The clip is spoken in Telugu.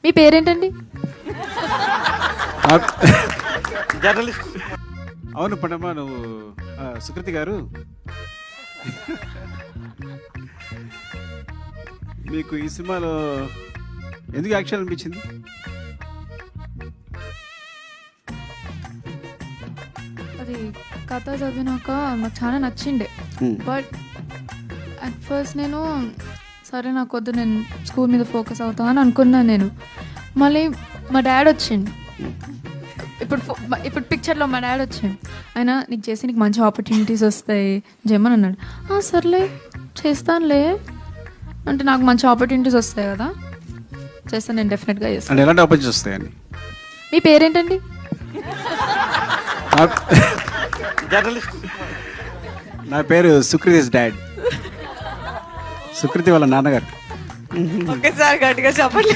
మీ పేరేంటండి? జర్నలిస్ట్. అవును పండమ్మ, నువ్వు సుకృతి గారు, మీకు ఈ సినిమాలో ఎందుకు యాక్షన్ అనిపించింది? అది కథ చదివినాక నాకు చాలా నచ్చిండే. బట్ అట్ ఫస్ట్ నేను సరే నాకు వద్దు, నేను స్కూల్ మీద ఫోకస్ అవుతా అని అనుకున్నాను నేను. మళ్ళీ మా డాడ్ వచ్చిండు. ఇప్పుడు పిక్చర్లో మా డాడ్ వచ్చిండు. ఆయన నీకు చేసి నీకు మంచి ఆపర్చునిటీస్ వస్తాయి జమ్మని అన్నాడు. సర్లే చేస్తానులే అంటే నాకు మంచి ఆపర్చునిటీస్ వస్తాయి కదా, చేస్తాను నేను, డెఫినెట్గా చేస్తాను. అంటే ఎలాంటి ఆపర్చునిటీస్ వస్తాయని? మీ పేరేంటండి? జర్నలిస్ట్. నా పేరు సుకృతిస్ డాడ్, సుకృతి వాళ్ళ నాన్నగారు. ఒకేసారి గట్టిగా చెప్పండి.